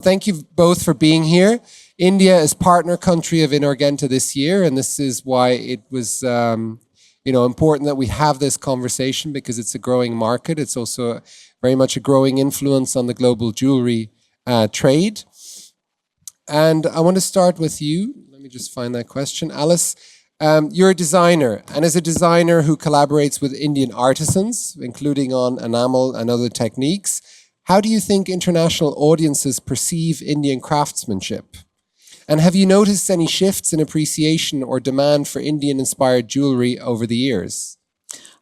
Thank you both for being here. India is partner country of Inhorgenta this year, and this is why it was important that we have this conversation, because it's a growing market. It's also very much a growing influence on the global jewelry trade. And I want to start with you. Let me just find that question. Alice, you're a designer, and as a designer who collaborates with Indian artisans, including on enamel and other techniques, how do you think international audiences perceive Indian craftsmanship? And have you noticed any shifts in appreciation or demand for Indian-inspired jewellery over the years?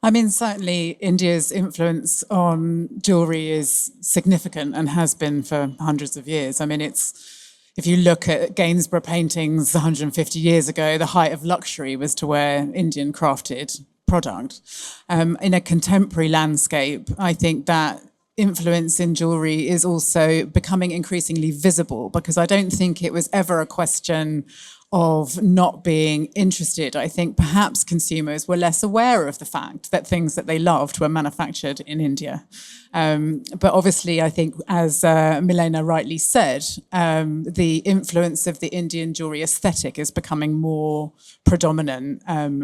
I mean, certainly India's influence on jewellery is significant and has been for hundreds of years. I mean, if you look at Gainsborough paintings 150 years ago, the height of luxury was to wear Indian crafted product. In a contemporary landscape, I think that influence in jewellery is also becoming increasingly visible, because I don't think it was ever a question of not being interested. I think perhaps consumers were less aware of the fact that things that they loved were manufactured in India. But obviously, I think, as Milena rightly said, the influence of the Indian jewellery aesthetic is becoming more predominant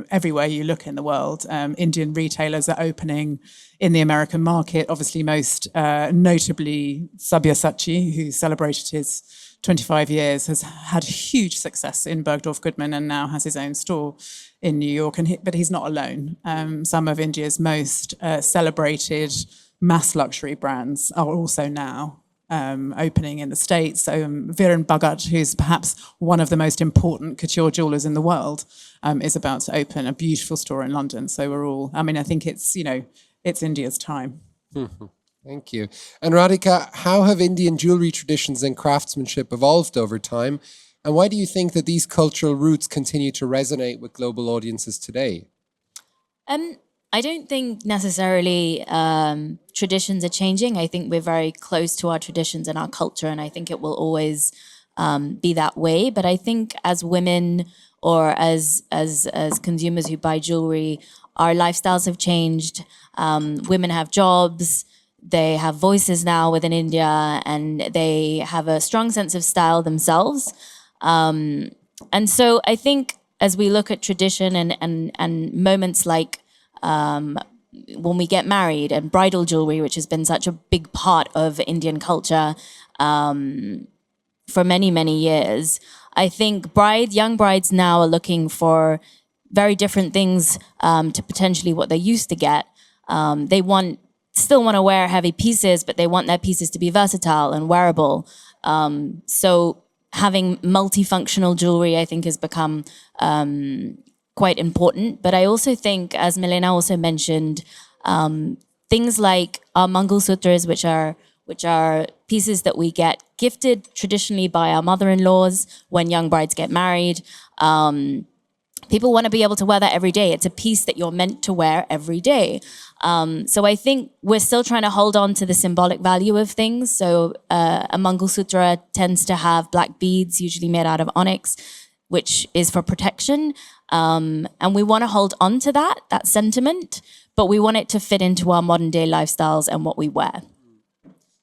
everywhere you look in the world. Indian retailers are opening in the American market, obviously most notably Sabyasachi, who celebrated his 25 years, has had huge success in Bergdorf Goodman and now has his own store in New York. But he's not alone. Some of India's most celebrated mass luxury brands are also now opening in the States. So Viren Bhagat, who's perhaps one of the most important couture jewellers in the world, is about to open a beautiful store in London. So I think it's India's time. Thank you. And Radhika, how have Indian jewellery traditions and craftsmanship evolved over time? And why do you think that these cultural roots continue to resonate with global audiences today? I don't think necessarily traditions are changing. I think we're very close to our traditions and our culture, and I think it will always be that way. But I think as women or as consumers who buy jewelry, our lifestyles have changed. Women have jobs. They have voices now within India, and they have a strong sense of style themselves. And so I think as we look at tradition and moments like when we get married and bridal jewelry, which has been such a big part of Indian culture for many, many years, I think young brides now are looking for very different things to potentially what they used to get. They still want to wear heavy pieces, but they want their pieces to be versatile and wearable. So having multifunctional jewelry, I think, has become quite important. But I also think, as Milena also mentioned, things like our Mangal Sutras, which are pieces that we get gifted traditionally by our mother-in-laws when young brides get married. People want to be able to wear that every day. It's a piece that you're meant to wear every day. So I think we're still trying to hold on to the symbolic value of things. So a Mangal Sutra tends to have black beads, usually made out of onyx, which is for protection. And we want to hold on to that sentiment, but we want it to fit into our modern day lifestyles and what we wear.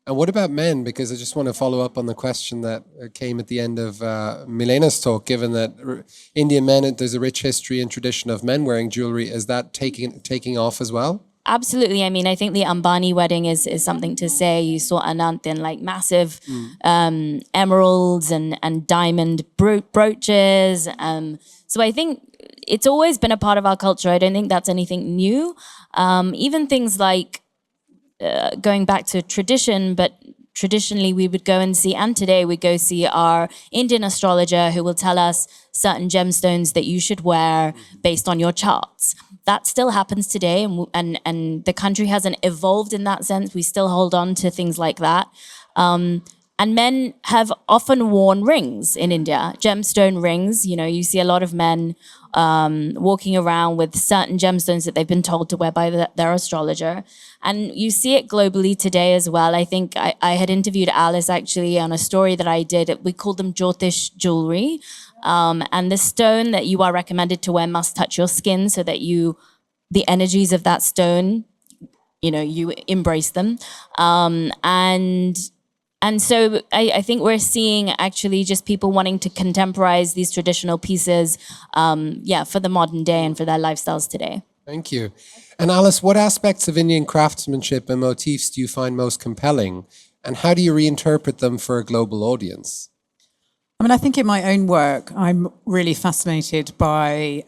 And what about men? Because I just want to follow up on the question that came at the end of Milena's talk, given that Indian men, there's a rich history and tradition of men wearing jewelry. Is that taking off as well? Absolutely. I mean, I think the Ambani wedding is something to say. You saw Anant in like massive emeralds and diamond brooches. So I think it's always been a part of our culture. I don't think that's anything new. Even things like going back to tradition, but traditionally we would go and see, and today we go see our Indian astrologer who will tell us certain gemstones that you should wear based on your charts. That still happens today, and the country hasn't evolved in that sense. We still hold on to things like that. And men have often worn rings in India, gemstone rings. You know, you see a lot of men walking around with certain gemstones that they've been told to wear by their astrologer. And you see it globally today as well. I think I had interviewed Alice actually on a story that I did. We called them Jyotish jewelry. And the stone that you are recommended to wear must touch your skin so that the energies of that stone, you embrace them. And And so I think we're seeing actually just people wanting to contemporize these traditional pieces, for the modern day and for their lifestyles today. Thank you. And Alice, what aspects of Indian craftsmanship and motifs do you find most compelling? And how do you reinterpret them for a global audience? I mean, I think in my own work, I'm really fascinated by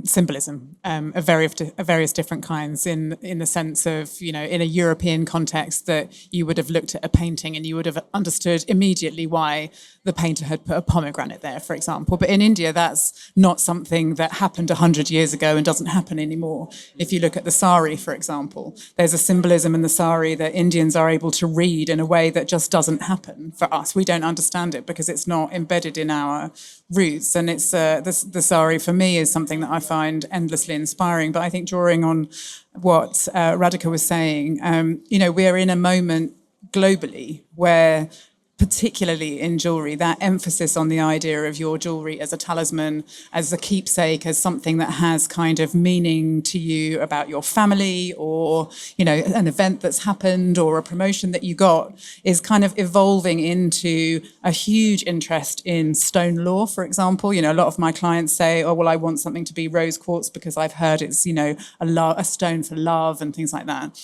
symbolism of various different kinds in the sense of, you know, in a European context that you would have looked at a painting and you would have understood immediately why the painter had put a pomegranate there, for example. But in India, that's not something that happened 100 years ago and doesn't happen anymore. If you look at the sari, for example, there's a symbolism in the sari that Indians are able to read in a way that just doesn't happen for us. We don't understand it because it's not embedded in our roots, and it's the sari for me is something that I find endlessly inspiring. But I think drawing on what Radhika was saying, you know, we're in a moment globally where, particularly in jewellery, that emphasis on the idea of your jewellery as a talisman, as a keepsake, as something that has kind of meaning to you about your family or, you know, an event that's happened or a promotion that you got, is kind of evolving into a huge interest in stone lore, for example. You know, a lot of my clients say, oh, well, I want something to be rose quartz because I've heard it's, you know, a stone for love and things like that.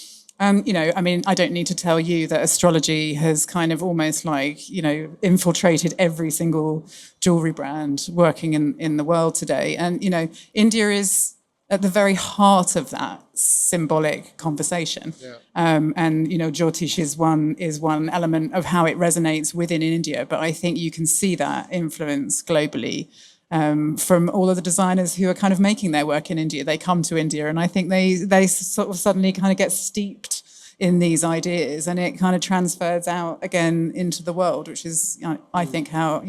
You know, I mean, I don't need to tell you that astrology has kind of almost like, you know, infiltrated every single jewelry brand working in the world today. And, you know, India is at the very heart of that symbolic conversation. Yeah. And, you know, Jyotish is one element of how it resonates within India. But I think you can see that influence globally. From all of the designers who are kind of making their work in India. They come to India and I think they sort of suddenly kind of get steeped in these ideas and it kind of transfers out again into the world, which is, you know, I think how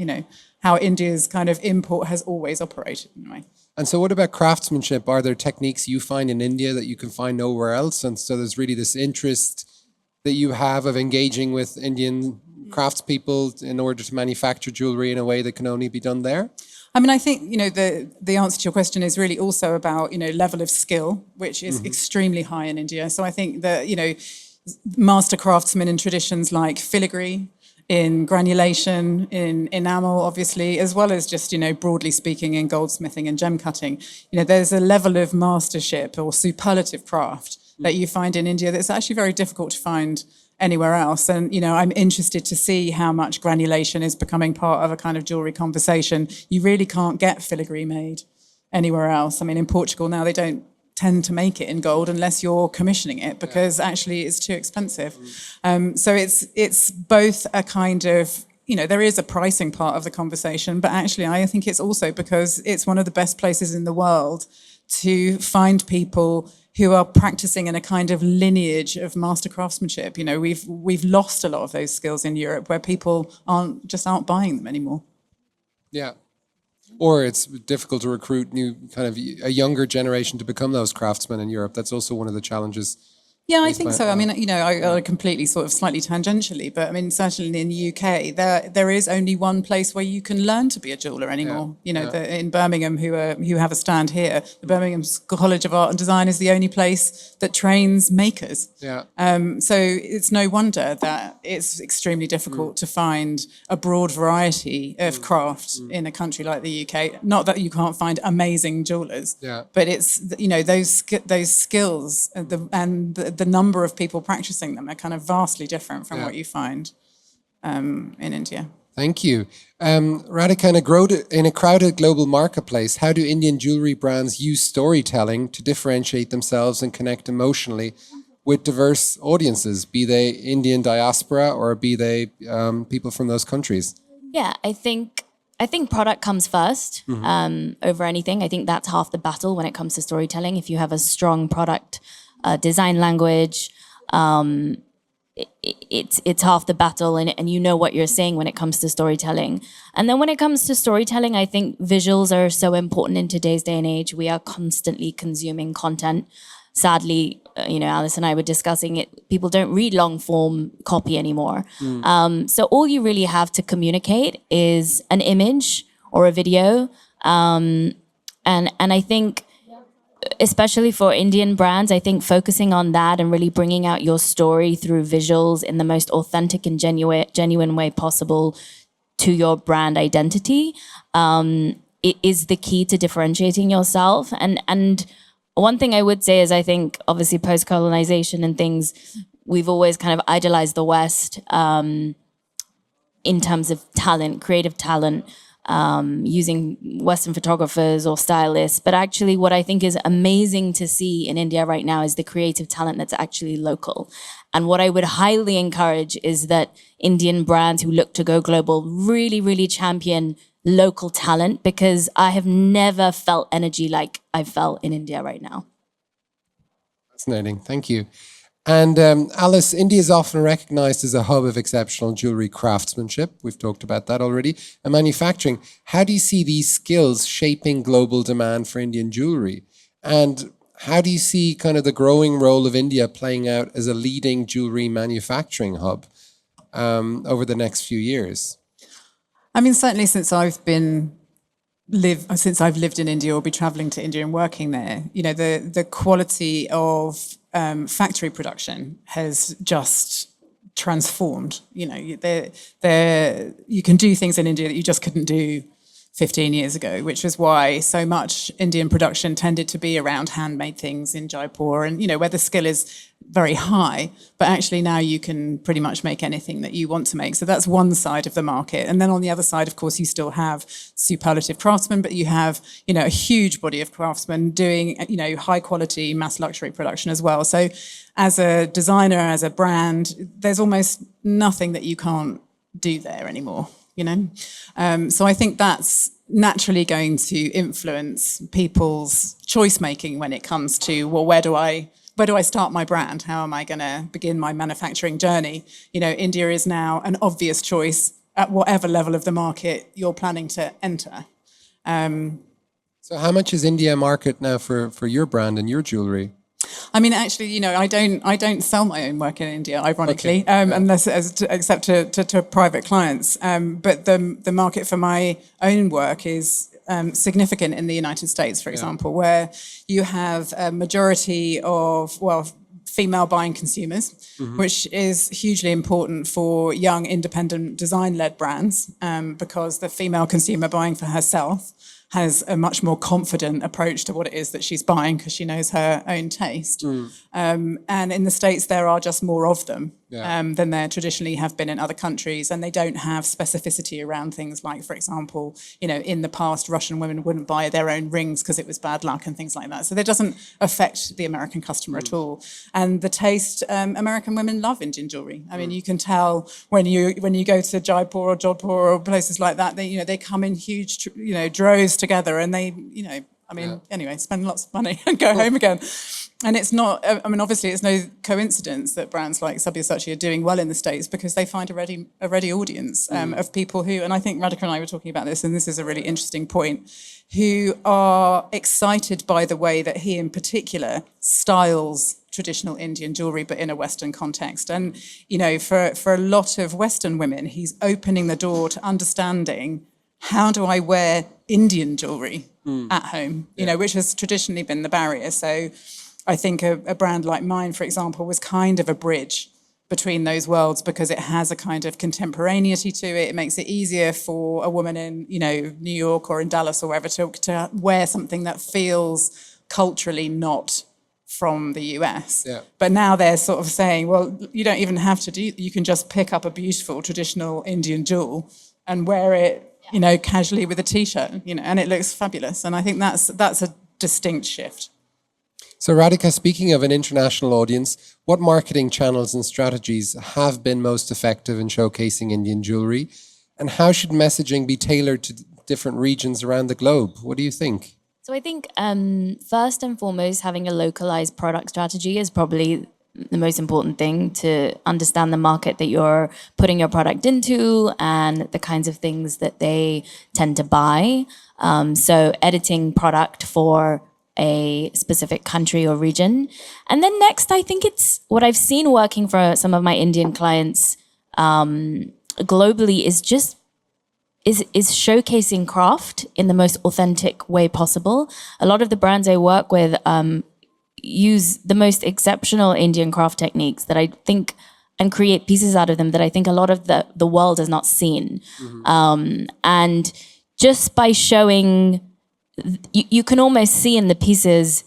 India's kind of import has always operated in a way. And so what about craftsmanship? Are there techniques you find in India that you can find nowhere else? And so there's really this interest that you have of engaging with Indian craftspeople in order to manufacture jewellery in a way that can only be done there? I mean, I think, you know, the answer to your question is really also about, you know, level of skill, which is extremely high in India. So I think that, you know, master craftsmen in traditions like filigree, in granulation, in enamel, obviously, as well as just, you know, broadly speaking, in goldsmithing and gem cutting. You know, there's a level of mastership or superlative craft that you find in India that's actually very difficult to find anywhere else. And, you know, I'm interested to see how much granulation is becoming part of a kind of jewellery conversation. You really can't get filigree made anywhere else. I mean, in Portugal now, they don't tend to make it in gold unless you're commissioning it because actually it's too expensive. So it's both a kind of, you know, there is a pricing part of the conversation, but actually I think it's also because it's one of the best places in the world to find people who are practicing in a kind of lineage of master craftsmanship. You know, we've lost a lot of those skills in Europe where people aren't buying them anymore. Yeah. Or it's difficult to recruit a younger generation to become those craftsmen in Europe. That's also one of the challenges. Yeah, I think so. I mean, you know, I completely sort of slightly tangentially, but I mean, certainly in the UK, there is only one place where you can learn to be a jeweller anymore. You know, in Birmingham, who have a stand here, the Birmingham College of Art and Design is the only place that trains makers. Yeah. So it's no wonder that it's extremely difficult to find a broad variety of craft in a country like the UK. Not that you can't find amazing jewellers, but it's, you know, those skills and the number of people practicing them are kind of vastly different from what you find in India. Thank you. Radhika, in a crowded global marketplace, how do Indian jewellery brands use storytelling to differentiate themselves and connect emotionally with diverse audiences, be they Indian diaspora or be they people from those countries? Yeah, I think product comes first over anything. I think that's half the battle when it comes to storytelling. If you have a strong product design language, it's half the battle, and you know what you're saying when it comes to storytelling. And then when it comes to storytelling, I think visuals are so important in today's day and age. We are constantly consuming content. Sadly, you know, Alice and I were discussing it. People don't read long form copy anymore. So all you really have to communicate is an image or a video. And I think especially for Indian brands, I think focusing on that and really bringing out your story through visuals in the most authentic and genuine way possible to your brand identity, it is the key to differentiating yourself. And one thing I would say is, I think obviously post-colonization and things, we've always kind of idolized the West in terms of talent, creative talent, using Western photographers or stylists. But actually what I think is amazing to see in India right now is the creative talent that's actually local. And what I would highly encourage is that Indian brands who look to go global really, really champion local talent, because I have never felt energy like I felt in India right now. Fascinating. Thank you. And Alice, India is often recognized as a hub of exceptional jewelry craftsmanship. We've talked about that already. And manufacturing. How do you see these skills shaping global demand for Indian jewelry? And how do you see kind of the growing role of India playing out as a leading jewelry manufacturing hub over the next few years? I mean, certainly since I've lived in India or be traveling to India and working there, you know, the quality of factory production has just transformed. You know, you can do things in India that you just couldn't do 15 years ago, which is why so much Indian production tended to be around handmade things in Jaipur, and, you know, where the skill is very high, but actually now you can pretty much make anything that you want to make. So that's one side of the market. And then on the other side, of course, you still have superlative craftsmen, but you have, you know, a huge body of craftsmen doing, you know, high quality mass luxury production as well. So as a designer, as a brand, there's almost nothing that you can't do there anymore, you know? So I think that's naturally going to influence people's choice making when it comes to, well, where do I start my brand? How am I going to begin my manufacturing journey? You know, India is now an obvious choice at whatever level of the market you're planning to enter. So how much is India market now for your brand and your jewelry? I mean, actually, you know, I don't sell my own work in India, ironically, Okay. unless except to private clients. But the market for my own work is significant in the United States, for example, where you have a majority of, well, female buying consumers, which is hugely important for young, independent, design-led brands, because the female consumer buying for herself has a much more confident approach to what it is that she's buying because she knows her own taste. And in the States, there are just more of them than there traditionally have been in other countries. And they don't have specificity around things like, for example, you know, in the past, Russian women wouldn't buy their own rings because it was bad luck and things like that. So that doesn't affect the American customer at all. And the taste, American women love Indian jewelry. I mean, you can tell when you go to Jaipur or Jodhpur or places like that, they come in huge, droves together, and they, anyway, spend lots of money and go home again. And it's not, I mean, obviously it's no coincidence that brands like Sabyasachi are doing well in the States, because they find a ready audience of people who, and I think Radhika and I were talking about this, and this is a really interesting point, who are excited by the way that he in particular styles traditional Indian jewelry, but in a Western context. And, for a lot of Western women, he's opening the door to understanding, how do I wear Indian jewelry at home, which has traditionally been the barrier. So I think a brand like mine, for example, was kind of a bridge between those worlds, because it has a kind of contemporaneity to it. It makes it easier for a woman in, New York or in Dallas or wherever to wear something that feels culturally not from the US. Yeah. But now they're sort of saying, well, you don't even have to you can just pick up a beautiful traditional Indian jewel and wear it, casually with a t-shirt, and it looks fabulous. And I think that's a distinct shift. So Radhika, speaking of an international audience, what marketing channels and strategies have been most effective in showcasing Indian jewelry? And how should messaging be tailored to different regions around the globe? What do you think? So I think first and foremost, having a localized product strategy is probably the most important thing, to understand the market that you're putting your product into and the kinds of things that they tend to buy. So editing product for a specific country or region. And then next, I think it's what I've seen working for some of my Indian clients globally is just is showcasing craft in the most authentic way possible. A lot of the brands I work with use the most exceptional Indian craft techniques that I think, and create pieces out of them that I think a lot of the world has not seen. And just by showing, you can almost see in the pieces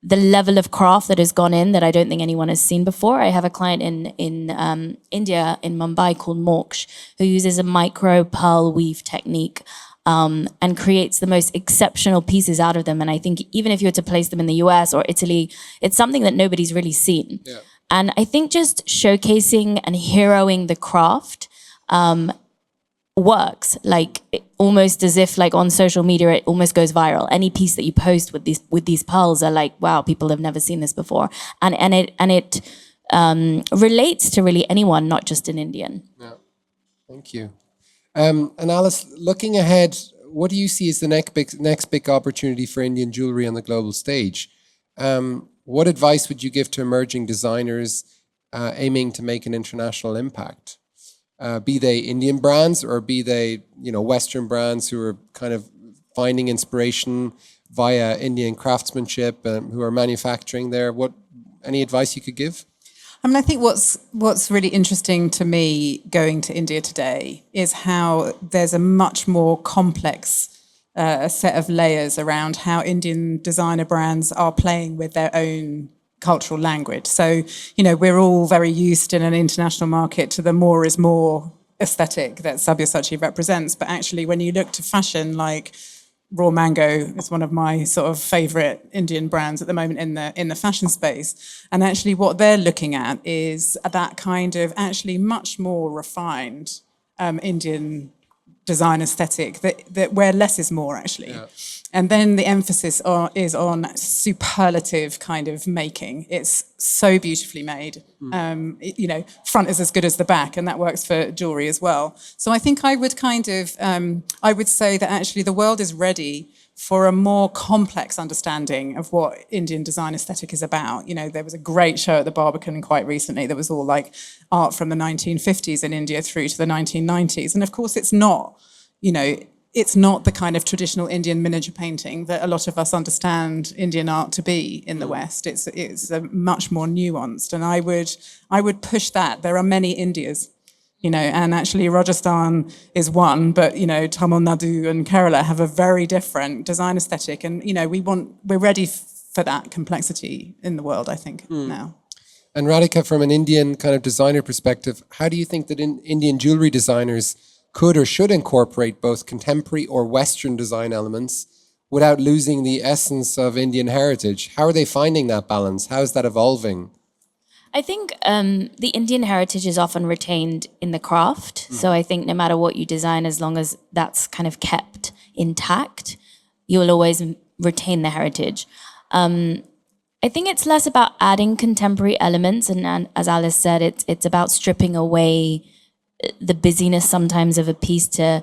the level of craft that has gone in that I don't think anyone has seen before. I have a client in India, in Mumbai, called Moksh, who uses a micro pearl weave technique and creates the most exceptional pieces out of them. And I think even if you were to place them in the US or Italy, it's something that nobody's really seen. Yeah. And I think just showcasing and heroing the craft works, like almost as if like on social media it almost goes viral. Any piece that you post with these pearls are like, wow, people have never seen this before, and it relates to really anyone, not just an Indian. Yeah, thank you. And Alice, looking ahead, what do you see as the next big opportunity for Indian jewelry on the global stage? What advice would you give to emerging designers aiming to make an international impact? Be they Indian brands or be they, Western brands who are kind of finding inspiration via Indian craftsmanship, who are manufacturing there. Any advice you could give? I mean, I think what's really interesting to me going to India today is how there's a much more complex set of layers around how Indian designer brands are playing with their own cultural language. So, we're all very used in an international market to the more is more aesthetic that Sabyasachi represents. But actually, when you look to fashion, like Raw Mango is one of my sort of favorite Indian brands at the moment in the fashion space. And actually what they're looking at is that kind of actually much more refined Indian design aesthetic that where less is more, actually. Yeah. And then the emphasis is on superlative kind of making. It's so beautifully made. Front is as good as the back, and that works for jewelry as well. So I think I would I would say that actually the world is ready for a more complex understanding of what Indian design aesthetic is about. There was a great show at the Barbican quite recently that was all like art from the 1950s in India through to the 1990s. And of course it's not, it's not the kind of traditional Indian miniature painting that a lot of us understand Indian art to be in the West. It's much more nuanced, and I would push that. There are many Indias, and actually Rajasthan is one, but Tamil Nadu and Kerala have a very different design aesthetic, and we're ready for that complexity in the world, I think, now. And Radhika, from an Indian kind of designer perspective, how do you think that Indian jewelry designers could or should incorporate both contemporary or Western design elements without losing the essence of Indian heritage? How are they finding that balance? How is that evolving? I think the Indian heritage is often retained in the craft. So I think no matter what you design, as long as that's kind of kept intact, you will always retain the heritage. I think it's less about adding contemporary elements, and as Alice said, it's about stripping away the busyness sometimes of a piece to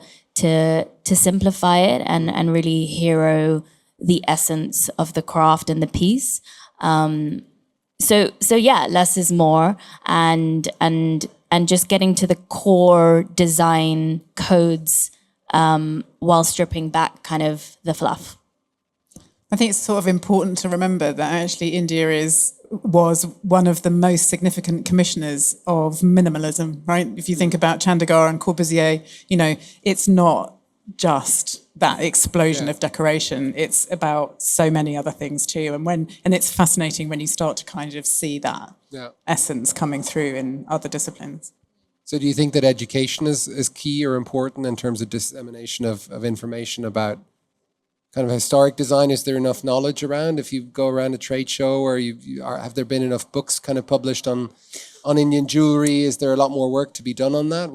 simplify it and really hero the essence of the craft and the piece. So yeah, less is more, and just getting to the core design codes while stripping back kind of the fluff. I think it's sort of important to remember that actually India was one of the most significant commissioners of minimalism, right? If you think about Chandigarh and Corbusier, it's not just that explosion of decoration. It's about so many other things too. And it's fascinating when you start to kind of see that essence coming through in other disciplines. So do you think that education is key or important in terms of dissemination of information about kind of historic design? Is there enough knowledge around? If you go around a trade show, or have there been enough books kind of published on Indian jewelry? Is there a lot more work to be done on that?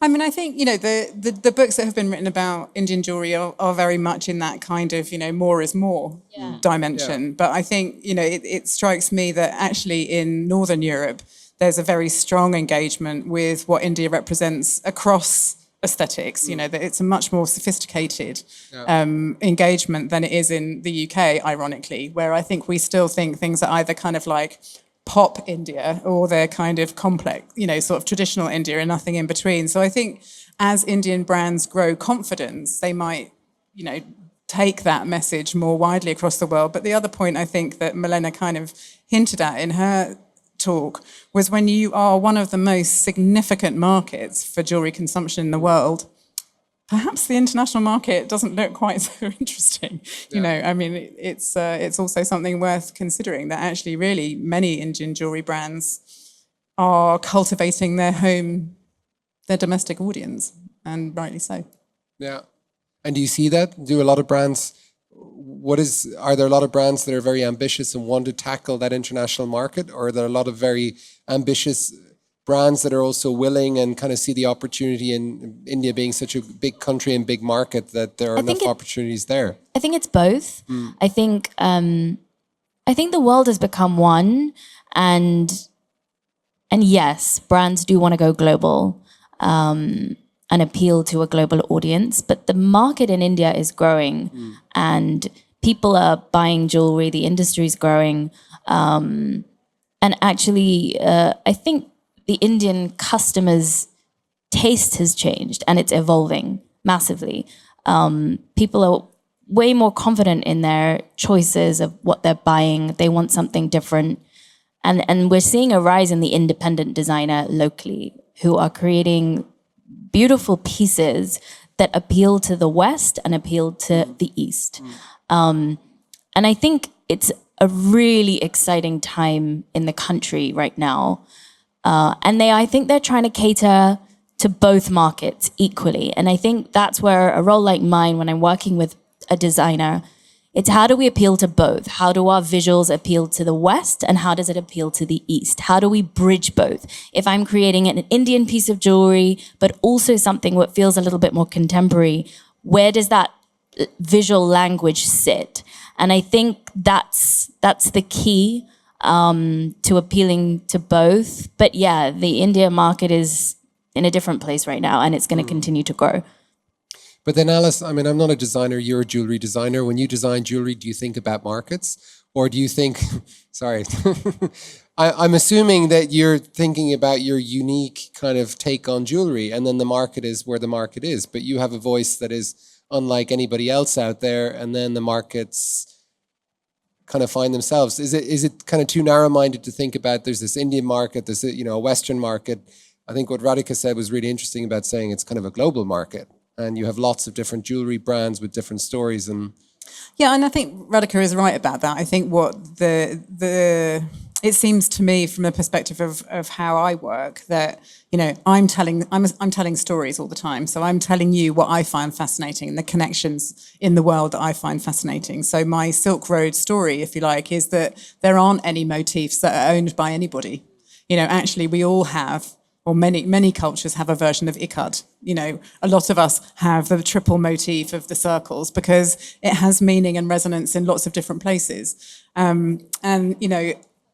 I mean, I think, the books that have been written about Indian jewelry are very much in that kind of, more is more dimension. Yeah. But I think, it strikes me that actually in Northern Europe, there's a very strong engagement with what India represents across aesthetics, that it's a much more sophisticated engagement than it is in the UK, ironically, where I think we still think things are either kind of like pop India or their kind of complex, sort of traditional India and nothing in between. So I think as Indian brands grow confidence, they might, take that message more widely across the world. But the other point I think that Milena kind of hinted at in her talk was when you are one of the most significant markets for jewelry consumption in the world, perhaps the international market doesn't look quite so interesting. It's also something worth considering that actually really many Indian jewelry brands are cultivating their domestic audience, and rightly so. Yeah. And do you see that? Do a lot of brands, are there a lot of brands that are very ambitious and want to tackle that international market? Or are there a lot of very ambitious brands that are also willing and kind of see the opportunity in India being such a big country and big market that there are enough opportunities there? I think it's both. I think the world has become one, and yes, brands do want to go global. And appeal to a global audience. But the market in India is growing and people are buying jewelry, the industry is growing. And actually, I think the Indian customers' taste has changed and it's evolving massively. People are way more confident in their choices of what they're buying. They want something different. And we're seeing a rise in the independent designer locally who are creating beautiful pieces that appeal to the West and appeal to the East. And I think it's a really exciting time in the country right now. And I think they're trying to cater to both markets equally. And I think that's where a role like mine, when I'm working with a designer, it's how do we appeal to both? How do our visuals appeal to the West and how does it appeal to the East? How do we bridge both? If I'm creating an Indian piece of jewelry, but also something that feels a little bit more contemporary, where does that visual language sit? And I think that's the key to appealing to both. But yeah, the India market is in a different place right now and it's going to continue to grow. But then Alice, I mean, I'm not a designer, you're a jewelry designer. When you design jewelry, do you think about markets? Or do you think, sorry, I'm assuming that you're thinking about your unique kind of take on jewelry and then the market is where the market is. But you have a voice that is unlike anybody else out there and then the markets kind of find themselves. Is it kind of too narrow-minded to think about there's this Indian market, there's a Western market? I think what Radhika said was really interesting about saying it's kind of a global market. And you have lots of different jewelry brands with different stories. Yeah, and I think Radhika is right about that. I think what it seems to me from the perspective of how I work that, I'm telling stories all the time. So I'm telling you what I find fascinating and the connections in the world that I find fascinating. So my Silk Road story, if you like, is that there aren't any motifs that are owned by anybody. Actually we all have, or many cultures have a version of ikat. A lot of us have the triple motif of the circles because it has meaning and resonance in lots of different places. And,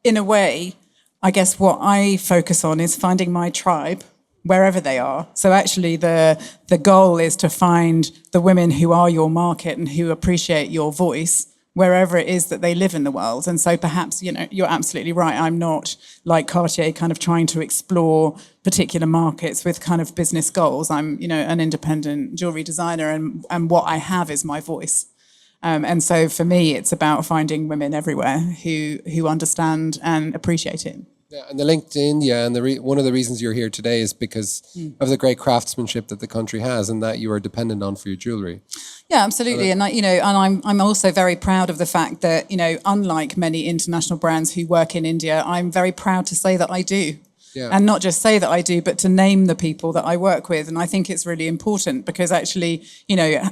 in a way, I guess what I focus on is finding my tribe wherever they are. So actually the goal is to find the women who are your market and who appreciate your voice wherever it is that they live in the world. And so perhaps, you're absolutely right. I'm not like Cartier kind of trying to explore particular markets with kind of business goals. I'm, an independent jewelry designer and what I have is my voice. And so for me, it's about finding women everywhere who understand and appreciate it. Yeah, and the link to India, and one of the reasons you're here today is because of the great craftsmanship that the country has and that you are dependent on for your jewellery. Yeah, absolutely. And I'm also very proud of the fact that, unlike many international brands who work in India, I'm very proud to say that I do. Yeah. And not just say that I do, but to name the people that I work with. And I think it's really important because actually,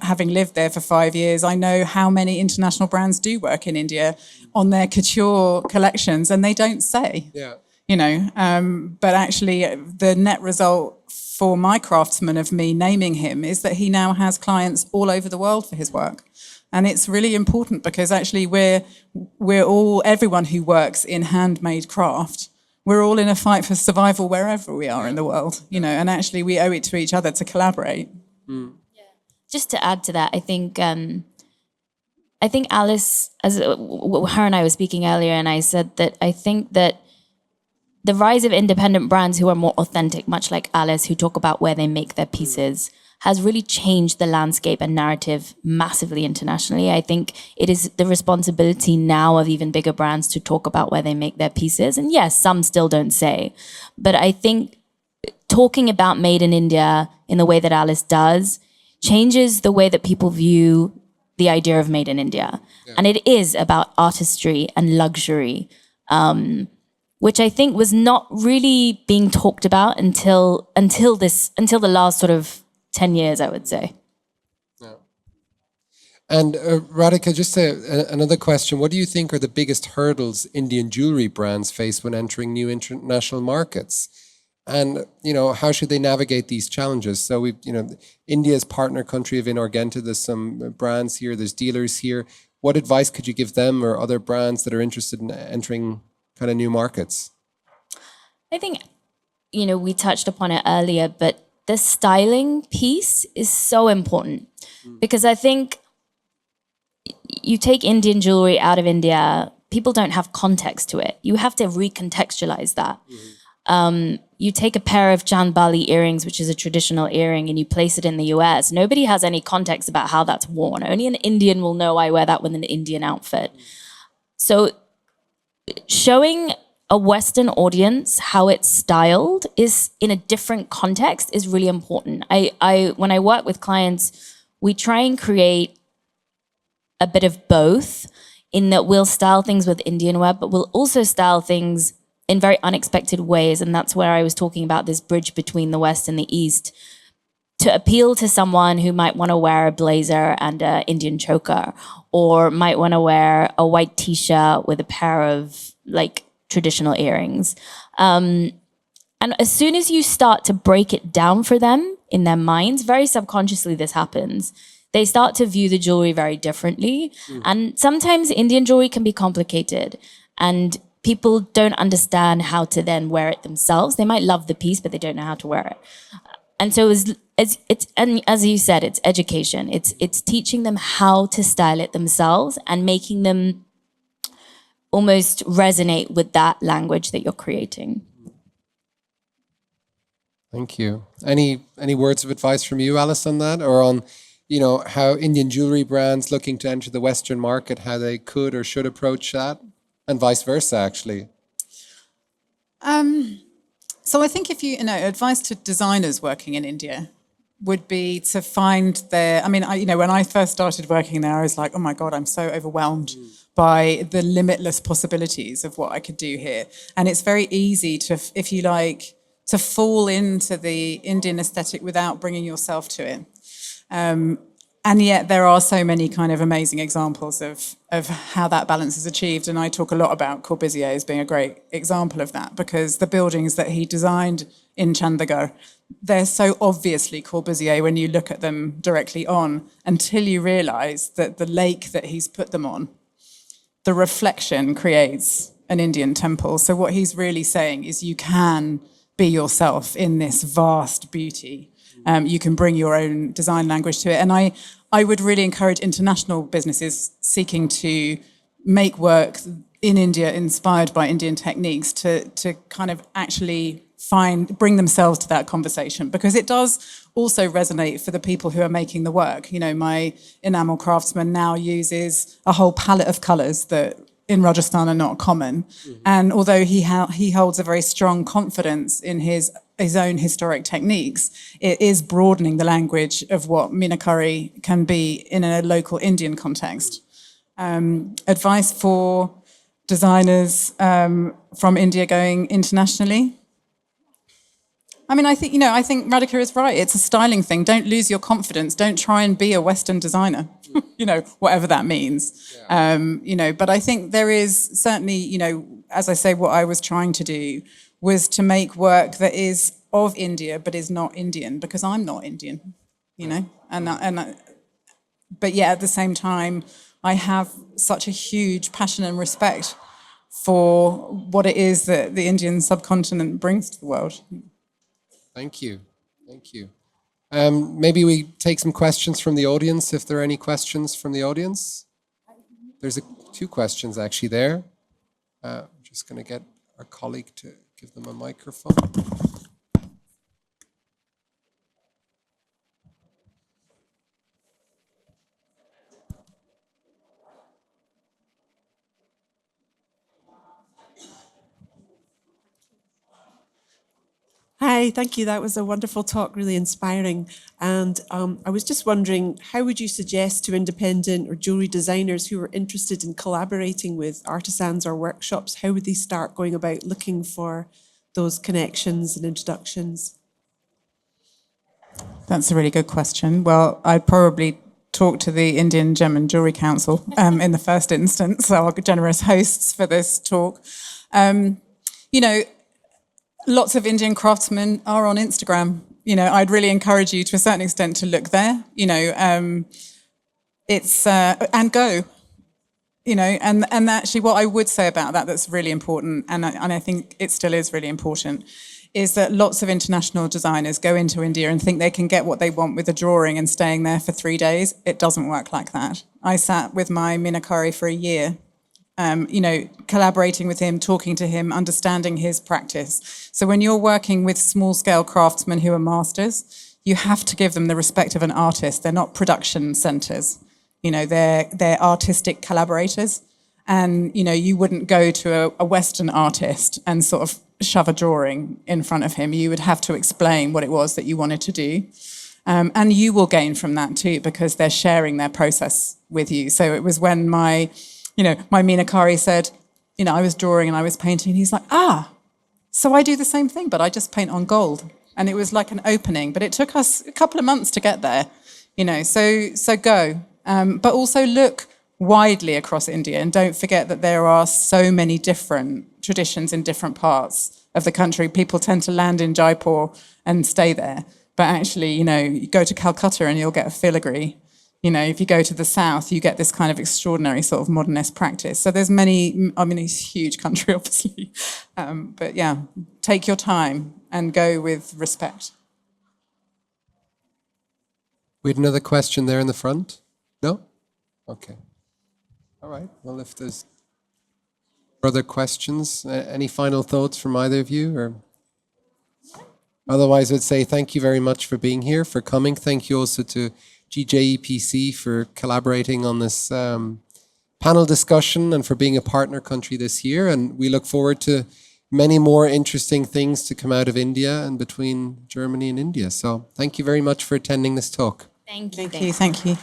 having lived there for 5 years, I know how many international brands do work in India on their couture collections and they don't say. Yeah. But actually the net result for my craftsman of me naming him is that he now has clients all over the world for his work. And it's really important because actually everyone who works in handmade craft, we're all in a fight for survival wherever we are in the world, and actually we owe it to each other to collaborate. Yeah. Just to add to that, I think Alice, as her and I were speaking earlier, and I said that I think that the rise of independent brands who are more authentic, much like Alice, who talk about where they make their pieces, has really changed the landscape and narrative massively internationally. I think it is the responsibility now of even bigger brands to talk about where they make their pieces. And yes, some still don't say. But I think talking about made in India in the way that Alice does changes the way that people view the idea of made in India. Yeah. And it is about artistry and luxury, which I think was not really being talked about until the last sort of 10 years, I would say. Yeah. And Radhika, just another question. What do you think are the biggest hurdles Indian jewelry brands face when entering new international markets? And, how should they navigate these challenges? So India's partner country of Inhorgenta, there's some brands here, there's dealers here. What advice could you give them or other brands that are interested in entering kind of new markets? I think, we touched upon it earlier, but the styling piece is so important because I think you take Indian jewelry out of India, people don't have context to it. You have to recontextualize that. You take a pair of Chandbali earrings, which is a traditional earring, and you place it in the US. Nobody has any context about how that's worn. Only an Indian will know I wear that with an Indian outfit. So showing a Western audience how it's styled is in a different context is really important. When I work with clients, we try and create a bit of both in that we'll style things with Indian wear, but we'll also style things in very unexpected ways. And that's where I was talking about this bridge between the West and the East to appeal to someone who might want to wear a blazer and an Indian choker, or might want to wear a white t-shirt with a pair of traditional earrings. And as soon as you start to break it down for them in their minds, very subconsciously this happens, they start to view the jewelry very differently. And sometimes Indian jewelry can be complicated and people don't understand how to then wear it themselves. They might love the piece, but they don't know how to wear it. And so as you said, it's education. It's teaching them how to style it themselves and making them almost resonate with that language that you're creating. Thank you. Any words of advice from you, Alice, on that, or on how Indian jewelry brands looking to enter the Western market, how they could or should approach that, and vice versa, actually? So I think if advice to designers working in India would be to find when I first started working there, I was like, oh my God, I'm so overwhelmed by the limitless possibilities of what I could do here. And it's very easy to, if you like, to fall into the Indian aesthetic without bringing yourself to it. And yet there are so many kind of amazing examples of how that balance is achieved. And I talk a lot about Corbusier as being a great example of that, because the buildings that he designed in Chandigarh, they're so obviously Corbusier when you look at them directly on, until you realise that the lake that he's put them on, the reflection creates an Indian temple. So what he's really saying is you can be yourself in this vast beauty. You can bring your own design language to it. And I would really encourage international businesses seeking to make work in India inspired by Indian techniques to kind of actually bring themselves to that conversation, because it does also resonate for the people who are making the work. My enamel craftsman now uses a whole palette of colours that in Rajasthan are not common. And although he holds a very strong confidence in his own historic techniques, it is broadening the language of what Meenakari can be in a local Indian context. Advice for designers from India going internationally? I think Radhika is right. It's a styling thing. Don't lose your confidence. Don't try and be a Western designer, whatever that means. Yeah. But I think there is certainly, as I say, what I was trying to do was to make work that is of India, but is not Indian, because I'm not Indian, but yet at the same time, I have such a huge passion and respect for what it is that the Indian subcontinent brings to the world. Thank you. Thank you. Maybe we take some questions from the audience, if there are any questions from the audience. There's two questions actually there. I'm just going to get our colleague to give them a microphone. Hi, thank you. That was a wonderful talk, really inspiring. And I was just wondering, how would you suggest to independent or jewellery designers who are interested in collaborating with artisans or workshops, how would they start going about looking for those connections and introductions? That's a really good question. Well, I'd probably talk to the Indian Gem and Jewellery Council in the first instance, our generous hosts for this talk. You know, lots of Indian craftsmen are on Instagram. You know, I'd really encourage you to a certain extent to look there, you know, and go, you know, and actually what I would say about that that's really important, and I think it still is really important, is that lots of international designers go into India and think they can get what they want with a drawing and staying there for 3 days. It doesn't work like that. I sat with my Meenakari for a year, you know, collaborating with him, talking to him, understanding his practice. So when you're working with small-scale craftsmen who are masters, you have to give them the respect of an artist. They're not production centres. You know, they're artistic collaborators. And, you know, you wouldn't go to a Western artist and sort of shove a drawing in front of him. You would have to explain what it was that you wanted to do. And you will gain from that too, because they're sharing their process with you. So it was when my Meenakari said, you know, I was drawing and I was painting, and he's like, so I do the same thing, but I just paint on gold. And it was like an opening, but it took us a couple of months to get there, you know, so go. But also look widely across India, and don't forget that there are so many different traditions in different parts of the country. People tend to land in Jaipur and stay there. But actually, you know, you go to Calcutta and you'll get a filigree. You know, if you go to the south, you get this kind of extraordinary sort of modernist practice. So there's many, I mean, it's a huge country, obviously. But yeah, take your time and go with respect. We had another question there in the front. No? Okay. All right. Well, if there's other questions, any final thoughts from either of you? Or otherwise, I'd say thank you very much for being here, for coming. Thank you also to GJEPC for collaborating on this panel discussion and for being a partner country this year. And we look forward to many more interesting things to come out of India and between Germany and India. So thank you very much for attending this talk. Thank you. Thank you.